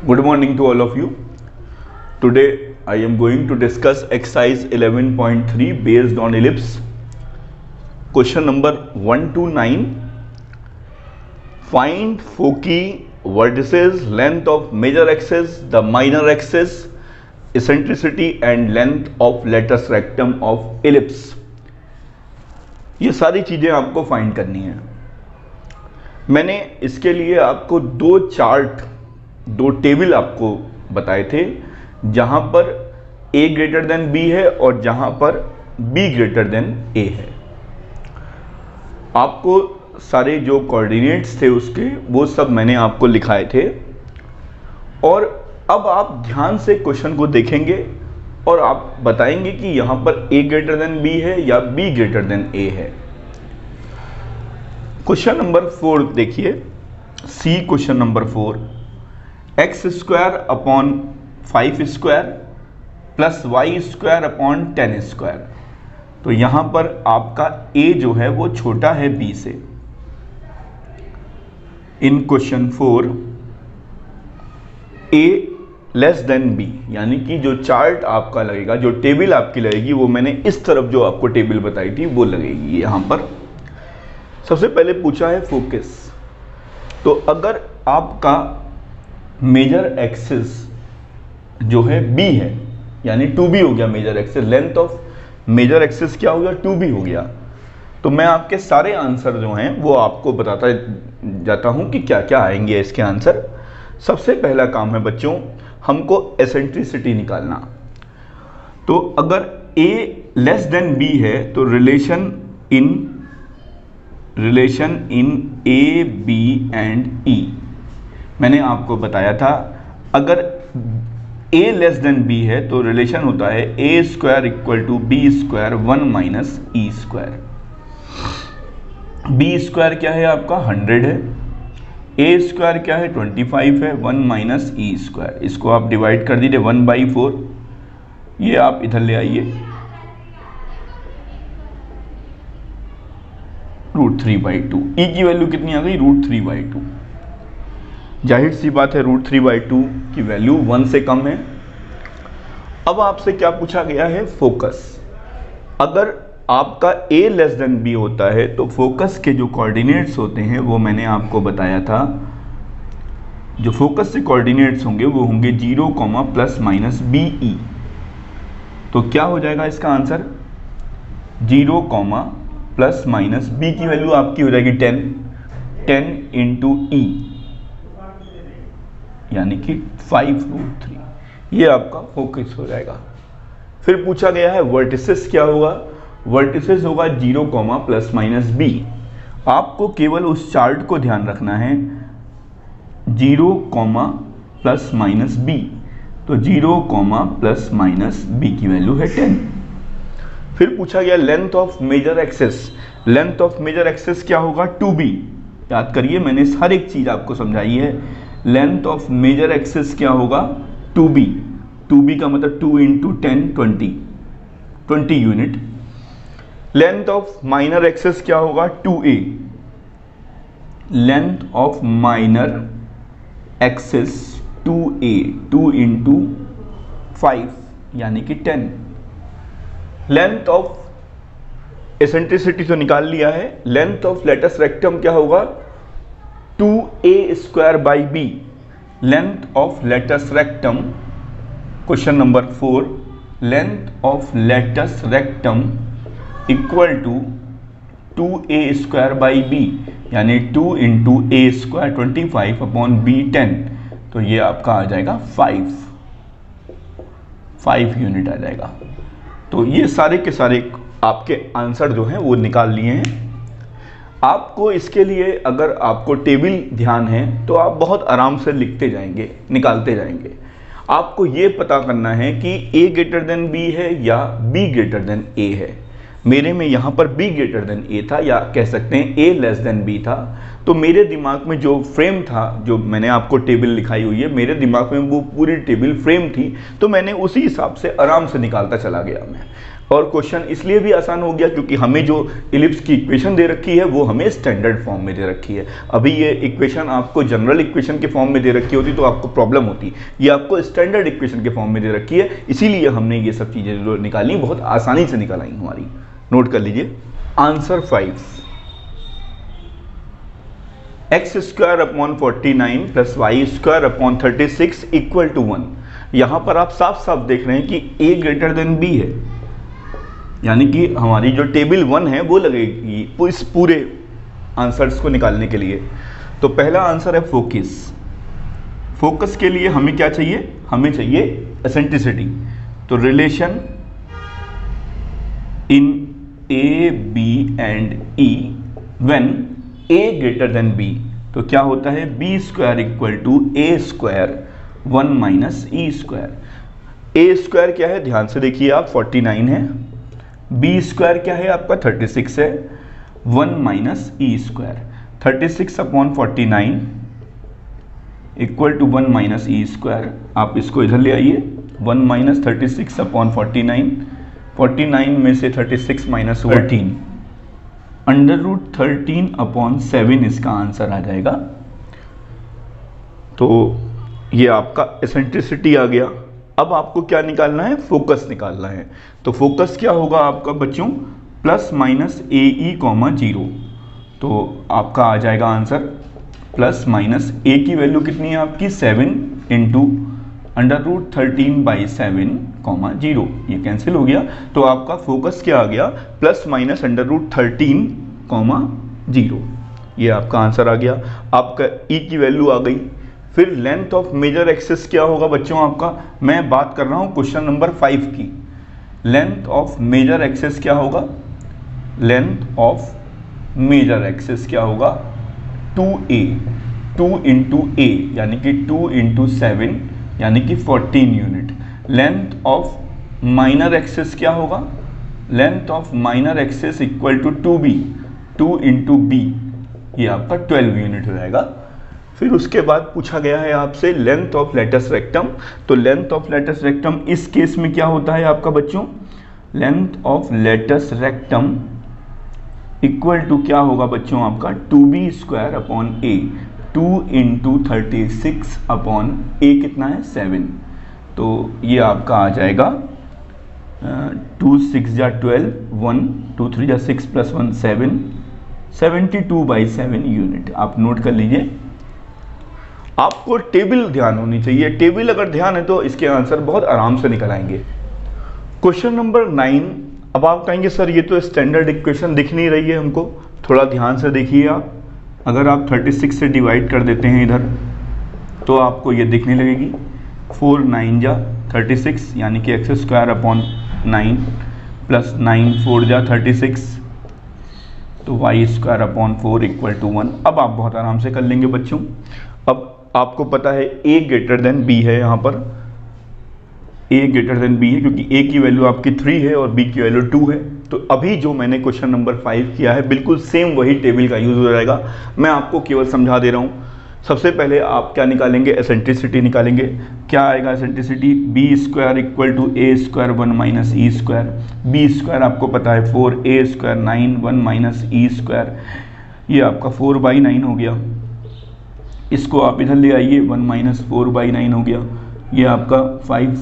Good morning to all of you. Today I am going to discuss exercise 11.3 based on ellipse. Question number 1 to 9. Find foci, vertices, length of major axis, the minor axis, eccentricity and length of latus rectum of ellipse. ये सारी चीज़ें आपको find करनी है. मैंने इसके लिए आपको दो टेबल आपको बताए थे, जहां पर a ग्रेटर देन b है और जहां पर b ग्रेटर देन a है. आपको सारे जो कोऑर्डिनेट्स थे उसके वो सब मैंने आपको लिखाए थे. और अब आप ध्यान से क्वेश्चन को देखेंगे और आप बताएंगे कि यहां पर a ग्रेटर देन b है या b ग्रेटर देन a है. क्वेश्चन नंबर 4 देखिए, C question number 4. X square upon 5 square plus Y square upon 10 square. तो यहां पर आपका a जो है वो छोटा है b से. In question 4 a less than b, यानी कि जो चार्ट आपका लगेगा, जो टेबल आपकी लगेगी, वो मैंने इस तरफ जो आपको टेबल बताई थी वो लगेगी. यहां पर सबसे पहले पूछा है फोकस. तो अगर आपका मेजर एक्सिस जो है b है, यानी 2b हो गया major axis, length of major axis क्या हो गया, 2b हो गया. तो मैं आपके सारे आंसर जो हैं वो आपको बताता जाता हूं कि क्या क्या आएंगे इसके आंसर. सबसे पहला काम है बच्चों, हमको एसेंट्रिसिटी निकालना. तो अगर a लेस देन b है तो relation in a b and e मैंने आपको बताया था. अगर a लेस देन b है तो रिलेशन होता है a square equal to b square 1 minus e square. b square क्या है आपका 100 है, a स्क्वायर क्या है 25 है, 1 माइनस e स्क्वायर. इसको आप डिवाइड कर दीजिए 1/4. ये आप इधर ले आइए, √3/2. e की वैल्यू कितनी आ गई, √3/2. जाहिर सी बात है √3/2 की वैल्यू 1 से कम है. अब आपसे क्या पूछा गया है, फोकस. अगर आपका a लेस देन b होता है तो फोकस के जो कोऑर्डिनेट्स होते हैं वो मैंने आपको बताया था. जो फोकस से कोऑर्डिनेट्स होंगे वो होंगे 0, ± be. तो क्या हो जाएगा इसका आंसर, 0, ± b की वैल्यू आपकी हो जाएगी 10 इंटू e, यानी कि 5√3. ये आपका फोकस हो जाएगा. फिर पूछा गया है वर्टिसेस क्या होगा. वर्टिसेस होगा 0, ± b. आपको केवल उस चार्ट को ध्यान रखना है, 0, ± b. तो 0, ± b की वैल्यू है 10. फिर पूछा गया length of major axis. Length of major axis क्या होगा, 2b. याद करिए मैंने हर एक चीज आपको समझाई है. लेंथ ऑफ मेजर एक्सिस क्या होगा, 2b. 2b का मतलब 2 into 10 20 unit. Length of minor axis क्या होगा, 2a. Length of minor axis 2a, 2 into 5 यानी कि 10. लेंथ ऑफ एसेंट्रिसिटी तो निकाल लिया है. लेंथ ऑफ लेटस रेक्टम क्या होगा, 2a square by b. Length of latus rectum, question number 4, length of latus rectum equal to 2a square by b, यानी 2 into a square 25 upon b 10. तो ये आपका आ जाएगा 5 यूनिट आ जाएगा. तो ये सारे के सारे आपके आंसर जो हैं वो निकाल लिए हैं. आपको इसके लिए अगर आपको टेबल ध्यान है तो आप बहुत आराम से लिखते जाएंगे, निकालते जाएंगे. आपको ये पता करना है कि a ग्रेटर देन b है या b ग्रेटर देन a है. मेरे में यहाँ पर b ग्रेटर देन a था, या कह सकते हैं a लेस देन b था. तो मेरे दिमाग में जो फ्रेम था, जो मैंने आपको टेबल लिखाई हुई है, मेरे दिमाग में वो पूरी टेबल फ्रेम थी. तो मैंने उसी हिसाब से आराम से निकालता चला गया. मैं और क्वेश्चन इसलिए भी आसान हो गया क्योंकि हमें जो इलिप्स की इक्वेशन दे रखी है वो हमें स्टैंडर्ड फॉर्म में दे रखी है। अभी ये इक्वेशन आपको जनरल इक्वेशन के फॉर्म में दे रखी होती तो आपको प्रॉब्लम होती, ये आपको स्टैंडर्ड इक्वेशन के फॉर्म में दे रखी है, इसीलिए हमने ये सब चीज़ें जो निकाली बहुत आसानी से निकालाई हमारी। नोट कर लीजिए answer 5, x square upon 49 plus Y square upon 36 equal to 1। यहां पर आप साफ साफ देख रहे हैं कि a ग्रेटर देन b है, यानी कि हमारी जो टेबल 1 है वो लगेगी इस पूरे आंसर्स को निकालने के लिए। तो पहला आंसर है फोकस। फोकस के लिए हमें क्या चाहिए, हमें चाहिए एसेंट्रिसिटी। तो relation in a b and e when a greater than b, तो क्या होता है b square equal to a square 1 minus e square. a square क्या है, ध्यान से देखिए आप, 49 है, b स्क्वायर क्या है आपका 36 है, 1 minus e square. 36 upon 49 equal to 1 minus E square. आप इसको इधर ले आइए, 1 माइनस 36 अपॉन 49, 49 में से 36 माइनस 13, अंडर रूट 13 अपॉन 7 इसका आंसर आ जाएगा। तो ये आपका एसेंट्रिसिटी आ गया। अब आपको क्या निकालना है, फोकस निकालना है। तो फोकस क्या होगा आपका बच्चों, प्लस माइनस ए ई कॉमा 0। तो आपका आ जाएगा आंसर प्लस माइनस ए की वैल्यू कितनी है आपकी 7 into under root 13 by 7 comma 0, ये कैंसिल हो गया। तो आपका फोकस क्या आ गया, plus minus under root 13 comma 0, ये आपका आंसर आ गया। आपका ई की वैल्यू आ गई। फिर लेंथ ऑफ मेजर एक्सिस क्या होगा बच्चों आपका, मैं बात कर रहा हूँ क्वेश्चन नंबर 5 की। लेंथ ऑफ मेजर एक्सिस क्या होगा, लेंथ ऑफ मेजर एक्सिस क्या होगा 2a, 2 इंटू ए यानी कि 2 इंटू 7 यानी कि 14 unit. Length of minor axis क्या होगा, length of minor axis equal to 2b, 2 into b, ये आपका 12 यूनिट हो जाएगा। फिर उसके बाद पूछा गया है आपसे लेंथ ऑफ लेटस रेक्टम। तो लेंथ ऑफ लेटस रेक्टम इस केस में क्या होता है आपका बच्चों, length of latus rectum equal to क्या होगा बच्चों आपका 2b square upon a, 2 into 36 upon a कितना है 7। तो ये आपका आ जाएगा 2 6 जा 12, 1 2 3 जा 6 प्लस 1 7, 72 बाई 7 यूनिट। आप नोट कर लीजिए। आपको टेबल ध्यान होनी चाहिए, टेबल अगर ध्यान है तो इसके आंसर बहुत आराम से निकल आएंगे। Question number 9। अब आप कहेंगे सर ये तो स्टैंडर्ड इक्वेशन दिख नहीं रही है हमको, थोड़ा ध्यान से देखिए आप। अगर आप 36 से डिवाइड कर देते हैं इधर तो आपको ये दिखने लगेगी 4 9 जा 36 यानी कि एक्स स्क्वायर अपॉन 9 प्लस 9 4 जा 36, तो y square upon 4 equal to 1। अब आप बहुत आराम से कर लेंगे बच्चों। अब आपको पता है a ग्रेटर देन b है, यहाँ पर a ग्रेटर देन b है क्योंकि a की वैल्यू आपकी 3 है और b की वैल्यू 2 है। तो अभी जो मैंने क्वेश्चन नंबर 5 किया है बिल्कुल सेम वही टेबल का यूज हो जाएगा। मैं आपको केवल समझा दे रहा हूँ। सबसे पहले आप क्या निकालेंगे, एसेंट्रिसिटी निकालेंगे। क्या आएगा eccentricity, b square equal to A square 1 minus E square. B square आपको पता है 4, a square 9, 1 minus E square, ये आपका 4 बाई 9 हो गया। इसको आप इधर ले आइए, 1 माइनस 4 बाई 9 हो गया। ये आपका 5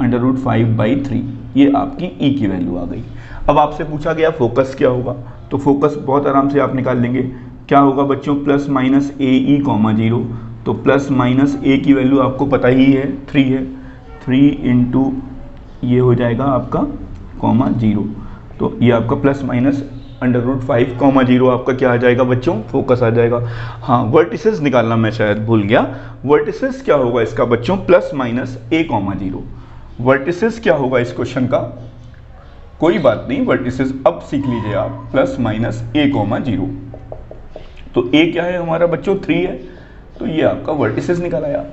अंडर रूट 5 बाई 3, ये आपकी ई की वैल्यू आ गई। अब आपसे पूछा गया फोकस क्या होगा, तो फोकस बहुत आराम से आप निकाल लेंगे। क्या होगा बच्चों, प्लस माइनस ए ई कॉमा 0। तो प्लस माइनस ए की वैल्यू आपको पता ही है 3 है, 3 इंटू ये हो जाएगा आपका कॉमा 0। तो ये आपका plus minus under root 5 comma 0 आपका क्या आ जाएगा बच्चों, फोकस आ जाएगा। हाँ, वर्टिसेस निकालना मैं शायद भूल गया। वर्टिसेस क्या होगा इसका बच्चों, प्लस माइनस ए कॉमा 0। वर्टिसेस क्या होगा इस क्वेश्चन का, कोई बात नहीं, वर्टिसेस अब सीख लीजिए आप, प्लस माइनस ए कॉमा 0। तो ए क्या है हमारा बच्चों 3 है, तो ये आपका वर्टिसेस निकल आया।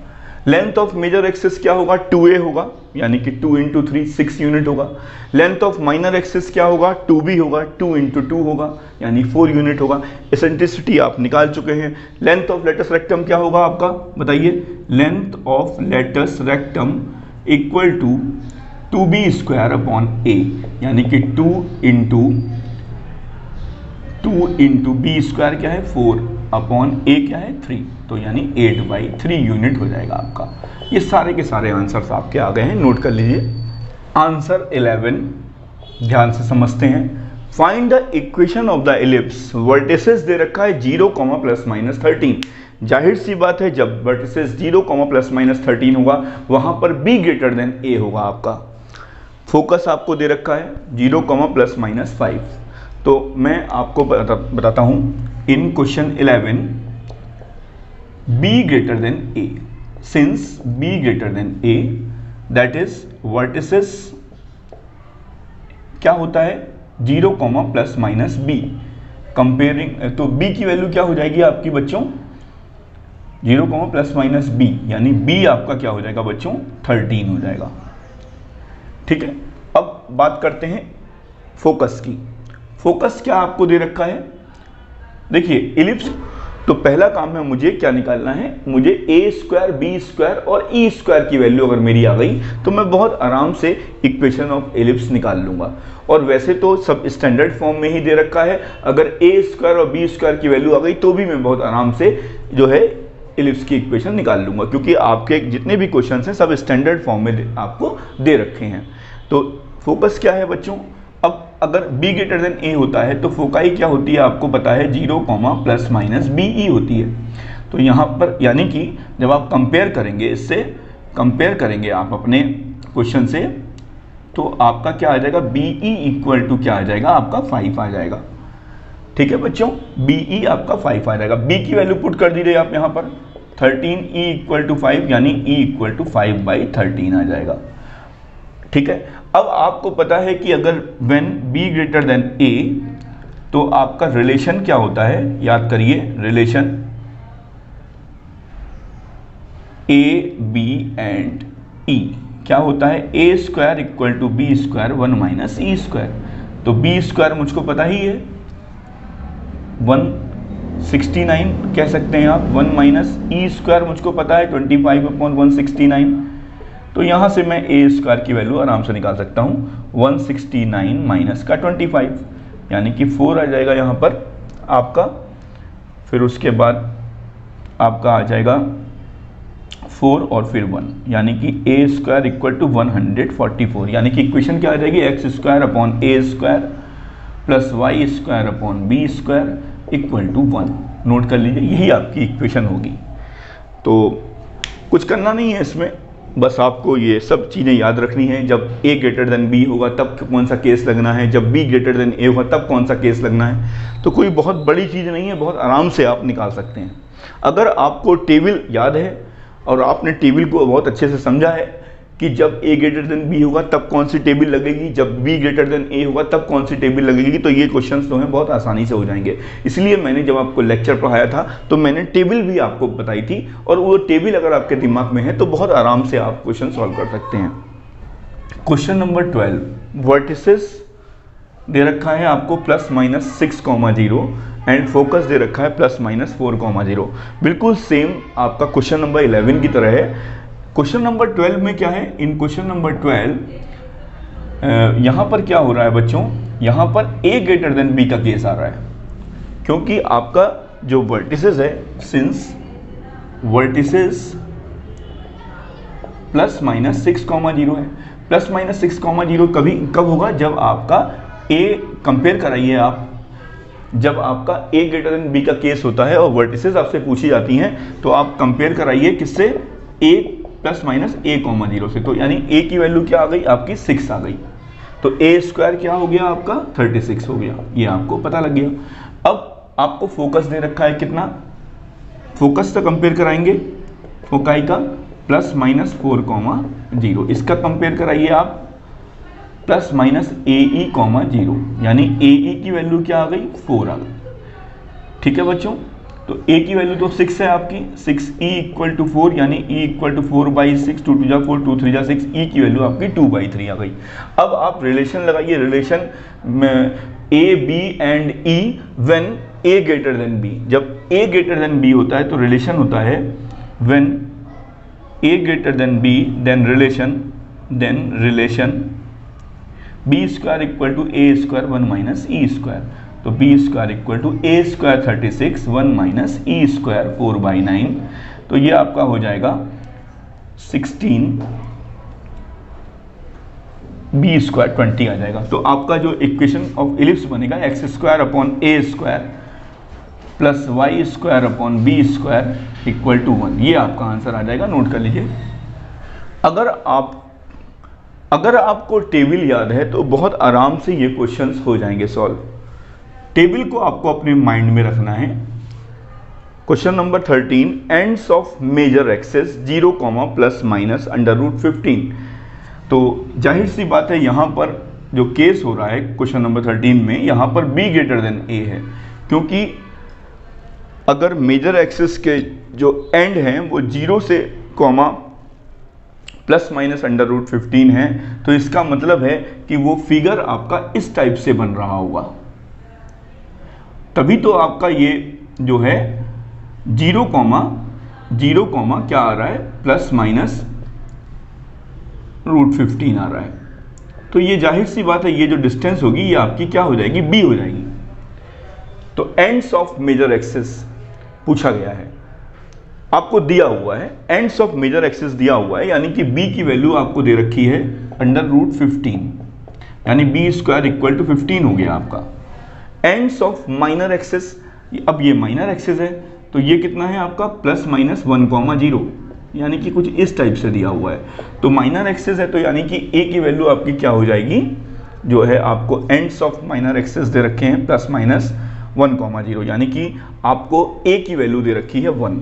लेंथ ऑफ मेजर एक्सिस क्या होगा, 2a होगा यानी कि 2 इंटू 3 6 यूनिट होगा। लेंथ ऑफ माइनर एक्सिस क्या होगा, 2b होगा, 2 इंटू 2 होगा यानी 4 यूनिट होगा। एसेंट्रिसिटी आप निकाल चुके हैं। लेंथ ऑफ लेटस रेक्टम क्या होगा आपका, बताइए। Length of latus rectum equal to 2b² upon a, यानी कि 2 इंटू बी स्क्वायर क्या है 4 अपॉन a क्या है 3, तो यानी 8/3 यूनिट हो जाएगा आपका। ये सारे के सारे आंसर्स आपके आ गए हैं, नोट कर लीजिए। आंसर 11 ध्यान से समझते हैं। Find the equation of the ellipse, vertices दे रखा है 0, ±13। जाहिर सी बात है जब वर्टिसेस 0, ±13 होगा वहां पर b ग्रेटर देन a होगा आपका। फोकस आपको दे रखा है 0, ±5। तो मैं आपको बताता हूं in question 11 b greater than a, since b greater than a that is vertices क्या होता है 0, ±b कंपेयरिंग, तो b की वैल्यू क्या हो जाएगी आपकी बच्चों 0, ±b, यानी b आपका क्या हो जाएगा बच्चों 13 हो जाएगा। ठीक है, अब बात करते हैं फोकस की। फोकस क्या आपको दे रखा है, देखिए इलिप्स, तो पहला काम है मुझे क्या निकालना है, मुझे a², b² और e² की वैल्यू अगर मेरी आ गई तो मैं बहुत आराम से इक्वेशन ऑफ एलिप्स निकाल लूंगा। और वैसे तो सब स्टैंडर्ड फॉर्म में ही दे रखा है, अगर a² और b² की वैल्यू आ गई तो भी मैं बहुत आराम से जो है एलिप्स की इक्वेशन निकाल लूंगा, क्योंकि आपके जितने भी क्वेश्चन हैं सब स्टैंडर्ड फॉर्म में आपको दे रखे हैं। तो फोकस क्या है बच्चों, अब अगर b ग्रेटर देन a होता है तो फोकाई क्या होती है आपको पता है 0, ±be होती है। तो यहाँ पर यानी कि जब आप कंपेयर करेंगे, इससे कंपेयर करेंगे आप अपने क्वेश्चन से, तो आपका क्या आ जाएगा BE इक्वल टू क्या आ जाएगा आपका 5 आ जाएगा। ठीक है बच्चों, BE आपका 5 आ जाएगा। b की वैल्यू पुट कर दीजिए आप यहाँ पर 13, e इक्वल टू 5, यानी e इक्वल टू 5/13 आ जाएगा। ठीक है, अब आपको पता है कि अगर when b greater than a तो आपका रिलेशन क्या होता है, याद करिए relation a, b and e क्या होता है, a² equal to b² 1 - e²। तो b² मुझको पता ही है 169 कह सकते हैं आप, 1 - e² मुझको पता है 25/169। तो यहां से मैं a² की वैल्यू आराम से निकाल सकता हूं, 169 माइनस का 25, यानी कि 4 आ जाएगा यहां पर आपका। फिर उसके बाद आपका आ जाएगा 4 और फिर 1, यानी कि a² इक्वल टू 144, यानी कि इक्वेशन क्या आ जाएगी x² upon a² plus y² upon b² equal to 1। Note कर लीजिए, यही आपकी इक्वेशन होगी। तो कुछ करना नहीं है इसमें, बस आपको ये सब चीज़ें याद रखनी है। जब a ग्रेटर देन b होगा तब कौन सा केस लगना है, जब b ग्रेटर देन a होगा तब कौन सा केस लगना है। तो कोई बहुत बड़ी चीज़ नहीं है, बहुत आराम से आप निकाल सकते हैं। अगर आपको टेबल याद है और आपने टेबल को बहुत अच्छे से समझा है कि जब a ग्रेटर देन b होगा तब कौन सी टेबल लगेगी, जब b ग्रेटर देन a होगा तब कौन सी टेबल लगेगी, तो ये क्वेश्चंस जो हैं बहुत आसानी से हो जाएंगे। इसलिए मैंने जब आपको लेक्चर पढ़ाया था तो मैंने टेबल भी आपको बताई थी, और वो टेबल अगर आपके दिमाग में है तो बहुत आराम से आप क्वेश्चन सॉल्व कर सकते हैं। क्वेश्चन नंबर 12, वर्टिसेस दे रखा है आपको ±6,0 एंड फोकस दे रखा है ±4,0। बिल्कुल सेम आपका क्वेश्चन नंबर 11 की तरह है। क्वेश्चन नंबर 12 में क्या है, इन क्वेश्चन नंबर 12 यहाँ पर क्या हो रहा है बच्चों, यहाँ पर a ग्रेटर देन b का केस आ रहा है, क्योंकि आपका जो वर्टिसेस है, सिंस वर्टिसेस ±6,0 है, ±6,0 कभी कब होगा, जब आपका a कंपेयर कराइए आप, जब आपका a ग्रेटर देन b का केस होता है और वर्टिसेस आपसे पूछी जाती हैं तो आप कंपेयर कराइए किससे, a ±a,0 से। तो यानी a की वैल्यू क्या आ गई आपकी 6 आ गई, तो a² क्या हो गया आपका 36 हो गया, ये आपको पता लग गया। अब आपको फोकस दे रखा है कितना, फोकस से कंपेयर कराएंगे फोकाई का ±4,0, इसका कंपेयर कराइए आप ±AE,0, यानी AE की वैल्यू क्या आ गई 4 आ गई। ठीक है बच्चों, तो a की वैल्यू तो 6 है आपकी, 6e इक्वल टू 4, यानी e इक्वल टू 4/6, 2 2 4, 2 3 6, e की वैल्यू आपकी 2/3 आ गई। अब आप रिलेशन लगाइए, relation a b and e when a greater than b। जब a ग्रेटर देन b होता है तो रिलेशन होता है when a greater than b, then relation then relation B square equal to A square 1 minus E square, तो B square equal to A square 36 1 minus E square 4/9, तो ये आपका हो जाएगा 16 बी स्क्वायर 20 आ जाएगा। तो आपका जो इक्वेशन ऑफ इलिप्स बनेगा x square upon A square plus Y square upon B square equal to 1, ये आपका आंसर आ जाएगा। नोट कर लीजिए। अगर आपको टेबल याद है तो बहुत आराम से ये क्वेश्चंस हो जाएंगे सॉल्व। टेबल को आपको अपने माइंड में रखना है। Question number 13, ends of major axis 0, plus minus √15। तो जाहिर सी बात है यहाँ पर जो केस हो रहा है क्वेश्चन नंबर 13 में, यहाँ पर b ग्रेटर देन a है, क्योंकि अगर मेजर एक्सिस के जो एंड हैं वो 0 से कॉमा प्लस माइनस √15 है, तो इसका मतलब है कि वो फिगर आपका इस टाइप से बन रहा होगा। तभी तो आपका ये जो है 0, क्या आ रहा है, प्लस माइनस √15 आ रहा है। तो ये जाहिर सी बात है, ये जो डिस्टेंस होगी ये आपकी क्या हो जाएगी, b हो जाएगी। तो एंड्स ऑफ मेजर एक्सिस पूछा गया है, आपको दिया हुआ है एंड्स ऑफ मेजर एक्सिस दिया हुआ है, यानी कि b की वैल्यू आपको दे रखी है √15, यानी b स्क्वायर इक्वल टू 15 हो गया आपका। एंड्स ऑफ माइनर एक्सिस, अब ये माइनर एक्सिस है तो ये कितना है आपका, प्लस माइनस 1,0, यानी कि कुछ इस टाइप से दिया हुआ है। तो माइनर एक्सिस है तो यानी कि a की वैल्यू आपकी क्या हो जाएगी, जो है आपको एंड्स ऑफ माइनर एक्सिस दे रखे हैं प्लस माइनस 1,0, यानी कि आपको a की वैल्यू दे रखी है 1,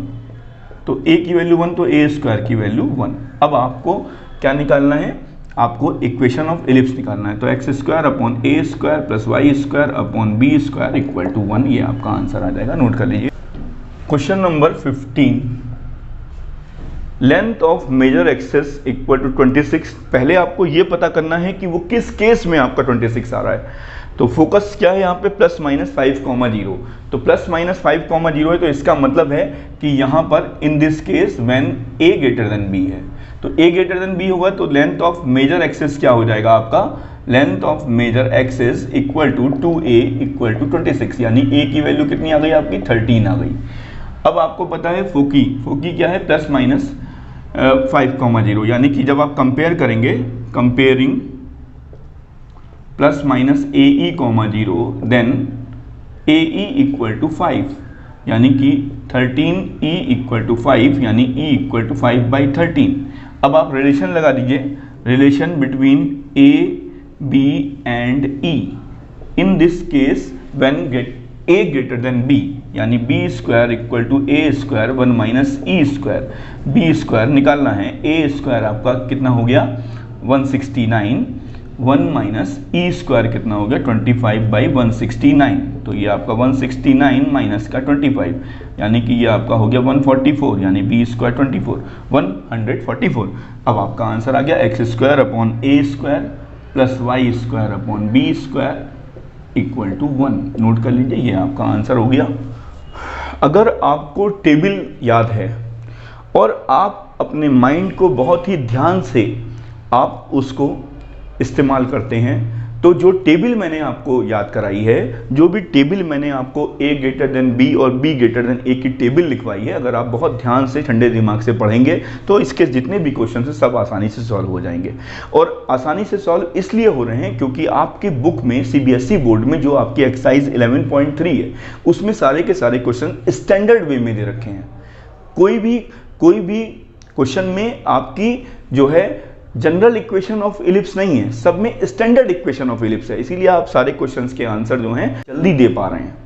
तो a की वैल्यू 1 तो a स्क्वायर की वैल्यू 1। अब आपको क्या निकालना है, आपको इक्वेशन ऑफ इलिप्स निकालना है। तो x square upon A square plus Y square upon B square equal to 1, ये आपका आंसर आ जाएगा। नोट कर लीजिए। Question number 15, length of major axis equal to 26। पहले आपको ये पता करना है कि वो किस केस में आपका 26 आ रहा है। तो फोकस क्या है यहाँ पे, प्लस माइनस 5,0, तो प्लस माइनस 5,0 है, तो इसका मतलब है कि यहाँ पर इन this case when a greater than b है, तो a ग्रेटर देन b होगा तो लेंथ ऑफ मेजर एक्सिस क्या हो जाएगा आपका, length of major axis equal to 2a equal to 26, यानी a की वैल्यू कितनी आ गई आपकी, 13 आ गई। अब आपको पता है फोकी क्या है, प्लस माइनस 5,0, यानी कि जब आप कंपेयर करेंगे, comparing plus minus AE, 0 then AE equal to 5, यानी कि 13E इक्वल टू 5, यानी E इक्वल टू 5/13। अब आप रिलेशन लगा दीजिए, relation between A, B and E। In this case when A greater than B, यानी b square equal to a square 1 minus E square, b square निकालना है, a square आपका कितना हो गया 169, 1 माइनस ई स्क्वायर कितना हो गया 25/169, तो ये आपका 169 माइनस का 25, यानी कि ये आपका हो गया 144, यानी b स्क्वायर 144। अब आपका आंसर आ गया x square upon A square plus Y square upon B square equal to 1। Note कर लीजिए, ये आपका आंसर हो गया। अगर आपको टेबल याद है और आप अपने माइंड को बहुत ही ध्यान से आप उसको इस्तेमाल करते हैं, तो जो टेबल मैंने आपको याद कराई है, जो भी टेबल मैंने आपको a ग्रेटर देन b और b ग्रेटर देन a की टेबल लिखवाई है, अगर आप बहुत ध्यान से ठंडे दिमाग से पढ़ेंगे तो इसके जितने भी क्वेश्चन हैं सब आसानी से सॉल्व हो जाएंगे। और आसानी से सॉल्व इसलिए हो रहे हैं क्योंकि आपकी बुक में CBSE बोर्ड में जो आपकी एक्सरसाइज 11.3 है उसमें सारे के सारे क्वेश्चन स्टैंडर्ड वे में दे रखे हैं। कोई भी क्वेश्चन में आपकी जो है जनरल इक्वेशन ऑफ इलिप्स नहीं है, सब में स्टैंडर्ड इक्वेशन ऑफ इलिप्स है, इसीलिए आप सारे क्वेश्चंस के आंसर जो हैं जल्दी दे पा रहे हैं।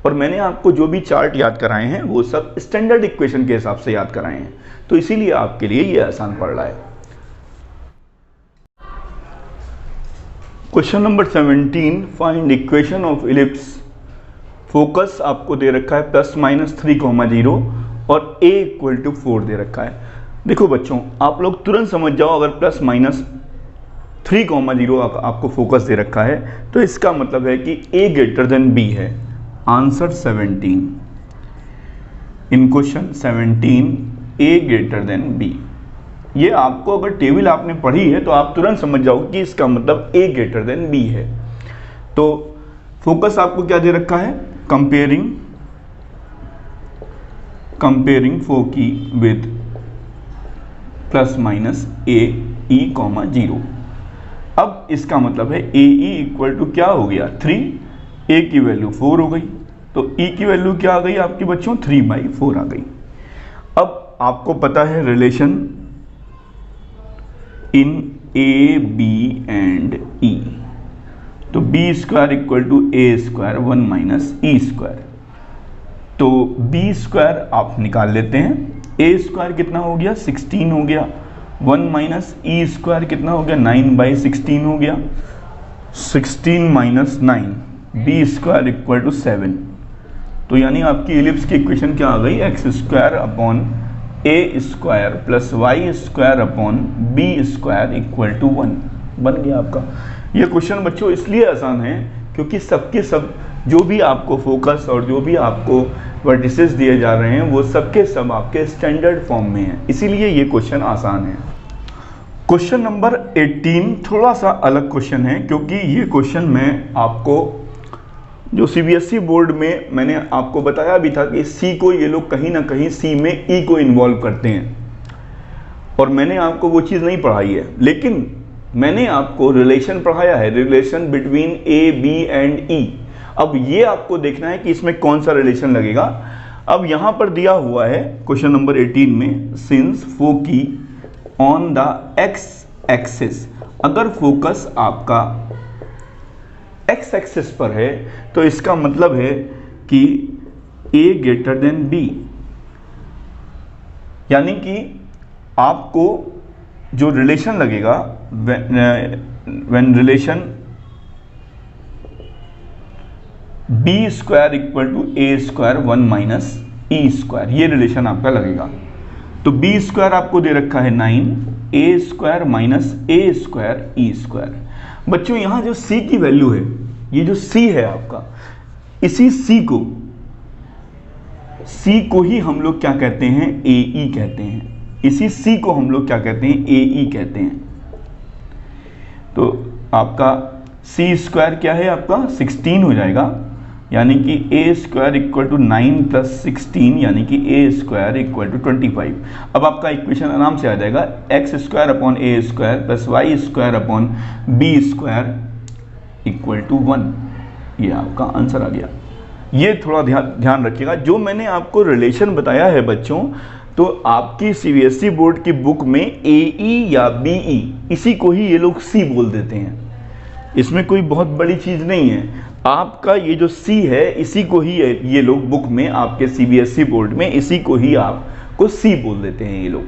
और मैंने आपको जो भी चार्ट याद कराए हैं वो सब स्टैंडर्ड इक्वेशन के हिसाब से याद कराए हैं, तो इसीलिए आपके लिए ये आसान पड़ रहा है। Question number 17, find equation of ellipse. Focus आपको दे रखा है प्लस माइनस 3,0 और a इक्वल टू 4 दे रखा है। देखो बच्चों, आप लोग तुरंत समझ जाओ, अगर प्लस माइनस 3,0 आपको फोकस दे रखा है तो इसका मतलब है कि a ग्रेटर देन b है। Answer 17 in question 17 a greater than b। ये आपको अगर टेबल आपने पढ़ी है तो आप तुरंत समझ जाओगे कि इसका मतलब a ग्रेटर देन b है। तो फोकस आपको क्या दे रखा है, comparing foci with plus minus A E comma 0। अब इसका मतलब है ए ई इक्वल टू क्या हो गया 3, ए की वैल्यू 4 हो गई, तो ई की वैल्यू क्या आ गई आपके बच्चों 3/4 आ गई। अब आपको पता है relation in A B and E, तो B square equal to A square 1 minus E square, तो बी स्क्वायर आप निकाल लेते हैं, ए स्क्वायर कितना हो गया 16 हो गया, 1 माइनस ई स्क्वायर कितना हो गया 9/16 हो गया, 16 minus 9 b square equal to 7। तो यानी आपकी एलिप्स की इक्वेशन क्या आ गई, x square upon A square plus Y square upon B square equal to 1 बन गया आपका। ये क्वेश्चन बच्चों इसलिए आसान है क्योंकि सबके सब जो भी आपको फोकस और जो भी आपको वर्टिसेस दिए जा रहे हैं वो सबके सब आपके स्टैंडर्ड फॉर्म में है, इसीलिए ये क्वेश्चन आसान है। क्वेश्चन नंबर 18 थोड़ा सा अलग क्वेश्चन है क्योंकि ये क्वेश्चन मैं आपको जो सीबीएसई बोर्ड में मैंने आपको बताया भी था कि सी को ये लोग कहीं ना कहीं सी में ई को इन्वॉल्व करते हैं और मैंने आपको वो चीज़ नहीं पढ़ाई है, लेकिन मैंने आपको रिलेशन पढ़ाया है, relation between A B and E. अब ये आपको देखना है कि इसमें कौन सा रिलेशन लगेगा। अब यहाँ पर दिया हुआ है क्वेश्चन नंबर 18 में, since foci on the x axis, अगर फोकस आपका एक्स एक्सिस पर है तो इसका मतलब है कि a ग्रेटर देन b, यानी कि आपको जो रिलेशन लगेगा when relation b square equal to A square 1 minus E square, ये रिलेशन आपका लगेगा। तो b स्क्वायर आपको दे रखा है 9, ए स्क्वायर माइनस ए स्क्वायर ई स्क्वायर। बच्चों यहाँ जो c की वैल्यू है, ये जो c है आपका, इसी c को ही हम लोग क्या कहते हैं, ए ई कहते हैं। इसी c को हम लोग क्या कहते हैं, ए ई कहते हैं। तो आपका c स्क्वायर क्या है आपका 16 हो जाएगा, यानी कि ए स्क्वायर इक्वल टू 9 प्लस 16 यानी कि ए स्क्वायर इक्वल टू 25। अब आपका इक्वेशन आराम से आ जाएगा, x square upon A square plus Y square upon B square equal to 1, ये आपका आंसर आ गया। ये थोड़ा ध्यान रखिएगा, जो मैंने आपको रिलेशन बताया है बच्चों, तो आपकी सीबीएसई बोर्ड की बुक में ए ई या बी ई, इसी को ही ये लोग सी बोल देते हैं, इसमें कोई बहुत बड़ी चीज़ नहीं है। आपका ये जो सी है इसी को ही ये लोग बुक में आपके सीबीएसई बोर्ड में इसी को ही आपको सी बोल देते हैं ये लोग।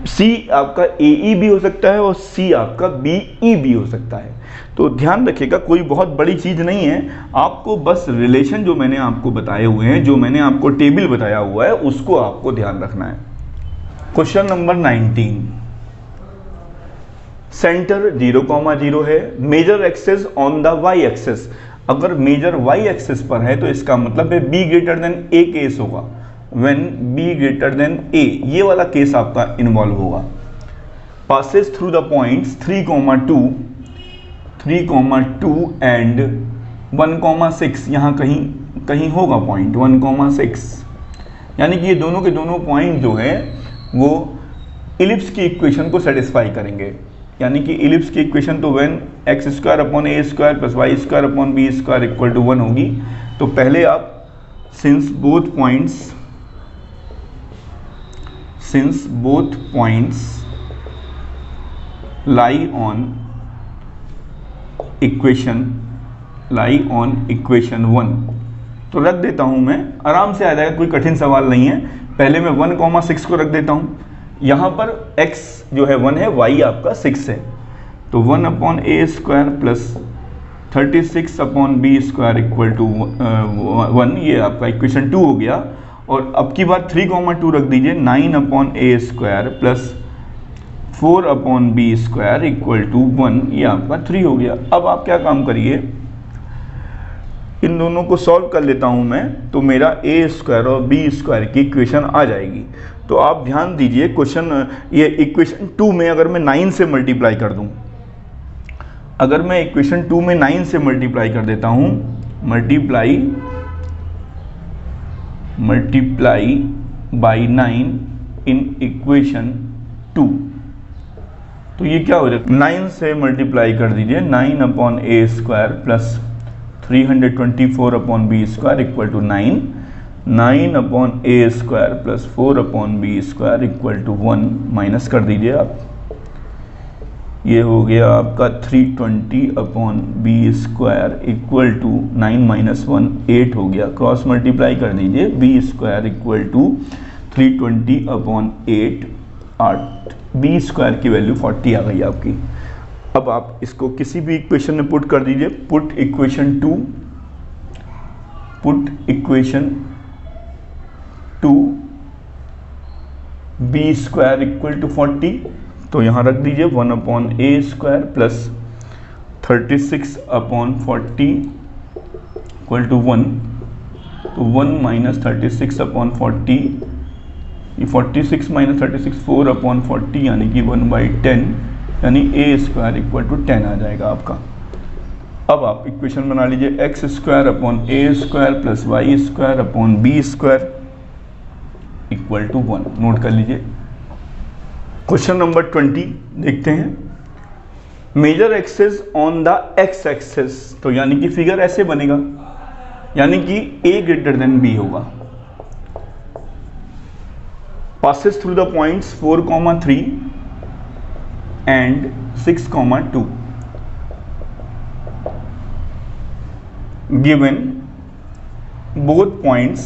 सी आपका ए ई भी हो सकता है और सी आपका बी ई भी हो सकता है, तो ध्यान रखिएगा, कोई बहुत बड़ी चीज़ नहीं है। आपको बस रिलेशन जो मैंने आपको बताए हुए हैं, जो मैंने आपको टेबल बताया हुआ है, उसको आपको ध्यान रखना है। क्वेश्चन नंबर 19, सेंटर 0,0 है, major axis on the y axis. अगर मेजर वाई एक्सेस पर है तो इसका मतलब है b greater than a case होगा, when b greater than a, ये वाला केस आपका इन्वॉल्व होगा। Passes through the points 3,2 and 1,6, यहाँ कहीं होगा पॉइंट 1,6, यानी कि ये दोनों के दोनों पॉइंट जो है वो इलिप्स की इक्वेशन को सेटिस्फाई करेंगे। यानी कि इलिप्स की इक्वेशन तो when x square upon A square plus Y square upon B square equal to 1 होगी। तो पहले आप since both points lie on equation 1, तो रख देता हूं मैं, आराम से आ जाएगा, कोई कठिन सवाल नहीं है। पहले मैं 1,6 को रख देता हूं, यहाँ पर x जो है 1 है, y आपका 6 है, तो 1 upon A square plus 36 upon B square equal to 1, ये आपका इक्वेशन 2 हो गया। और अब की बार 3,2 रख दीजिए, 9 upon A square plus 4 upon B square equal to 1, ये आपका 3 हो गया। अब आप क्या काम करिए, इन दोनों को सॉल्व कर लेता हूं मैं, तो मेरा ए स्क्वायर और बी स्क्वायर की इक्वेशन आ जाएगी। तो आप ध्यान दीजिए क्वेश्चन, ये इक्वेशन 2 में अगर मैं 9 से मल्टीप्लाई कर दूं, अगर मैं इक्वेशन 2 में 9 से मल्टीप्लाई कर देता हूं, मल्टीप्लाई बाई 9 इन इक्वेशन 2, तो ये क्या हो जाएगा, 9 से मल्टीप्लाई कर दीजिए, 9 upon A square plus 324 upon B square equal to 9, 9 upon A square plus 4 upon B square equal to 1, minus कर दीजिए आप, ये हो गया आपका 320 upon B square equal to 9 minus 1 8 हो गया, क्रॉस मल्टीप्लाई कर दीजिए, b square equal to 320 upon 8 b square की वैल्यू 40 आ गई आपकी। अब आप इसको किसी भी इक्वेशन में पुट कर दीजिए, put equation 2 b square equal to 40, तो यहां रख दीजिए 1 upon A square plus 36 upon 40 equal to 1, तो 1 माइनस 36 अपॉन 40, ये 46 माइनस 36 4 अपॉन 40 यानी कि 1/10, यानी ए स्क्वायर इक्वल टू 10 आ जाएगा आपका। अब आप इक्वेशन बना लीजिए, x square upon A square plus Y square upon B square equal to 1, note कर लीजिए। क्वेश्चन नंबर 20 देखते हैं, major axis on the x axis, तो यानी कि फिगर ऐसे बनेगा, यानी कि ए ग्रेटर देन बी होगा, passes through the points 4, 3 and 6, 2. Given both points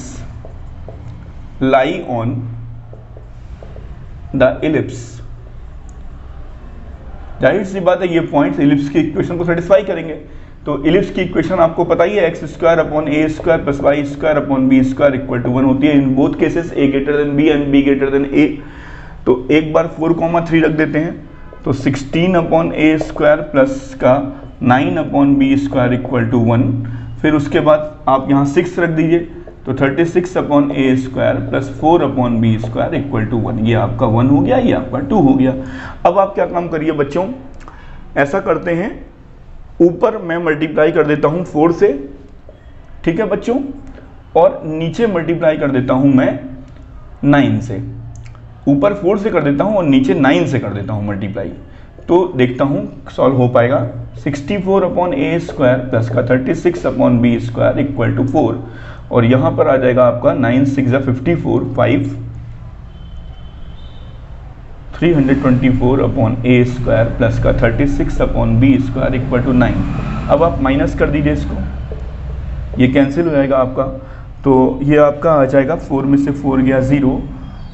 lie on the ellipse, जाहिर सी बात है ये पॉइंट्स इलिप्स की इक्वेशन को सेटिस्फाई करेंगे। तो इलिप्स की इक्वेशन आपको पता ही है, X square upon A square plus Y square upon B square equal to 1 होती है। In both cases A greater than B and B greater than A. तो एक बार 4, 3 रख देते हैं, तो 16 अपॉन ए स्क्वायर प्लस का 9 upon B square equal to 1। फिर उसके बाद आप यहाँ 6 रख दीजिए, तो 36 upon A square plus 4 upon B square equal to 1। ये आपका 1 हो गया, ये आपका 2 हो गया। अब आप क्या काम करिए बच्चों, ऐसा करते हैं, ऊपर मैं मल्टीप्लाई कर देता हूँ 4 से, ठीक है बच्चों, और नीचे मल्टीप्लाई कर देता हूँ मैं 9 से। ऊपर 4 से कर देता हूँ और नीचे 9 से कर देता हूँ मल्टीप्लाई, तो देखता हूँ सॉल्व हो पाएगा। 64 अपॉन ए स्क्वायर प्लस का 36 upon B square equal to 4, और यहाँ पर आ जाएगा आपका 9 6 54 5 324 अपॉन ए स्क्वायर प्लस का 36 upon B square equal to 9। अब आप माइनस कर दीजिए इसको, ये कैंसिल हो जाएगा आपका, तो ये आपका आ जाएगा 4 में से 4 गया 0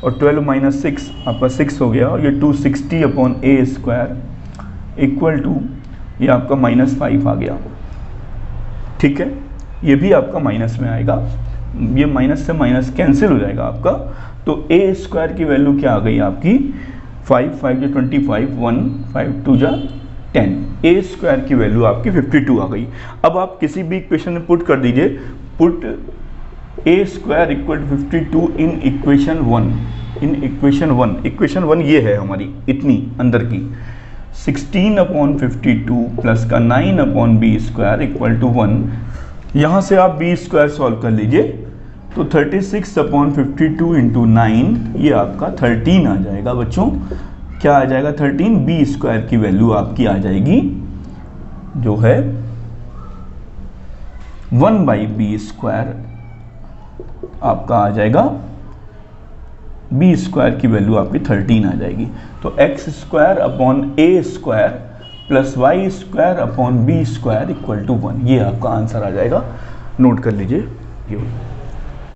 और 12 माइनस 6 आपका 6 हो गया, और ये 260 upon A square equal to ये आपका -5 आ गया। ठीक है, ये भी आपका माइनस में आएगा, ये माइनस से माइनस कैंसिल हो जाएगा आपका। तो ए स्क्वायर की वैल्यू क्या आ गई आपकी 5 5 जो 25 1 5 2 जा 10, ए स्क्वायर की वैल्यू आपकी 52 आ गई। अब आप किसी भी इक्वेशन में पुट कर दीजिए, put a square equal to 52 in equation 1। In equation 1 ये है हमारी इतनी अंदर की, 16 अपॉन 52 प्लस का 9 upon B square equal to 1। यहाँ से आप बी स्क्वायर सॉल्व कर लीजिए, तो 36 अपॉन 52 इंटू 9 ये आपका 13 आ जाएगा बच्चों। क्या आ जाएगा 13, बी स्क्वायर की वैल्यू आपकी आ जाएगी जो है 1/b स्क्वायर आपका आ जाएगा, बी स्क्वायर की वैल्यू आपकी 13 आ जाएगी। तो x square upon A square plus Y square upon B square equal to 1, ये आपका आंसर आ जाएगा। नोट कर लीजिए।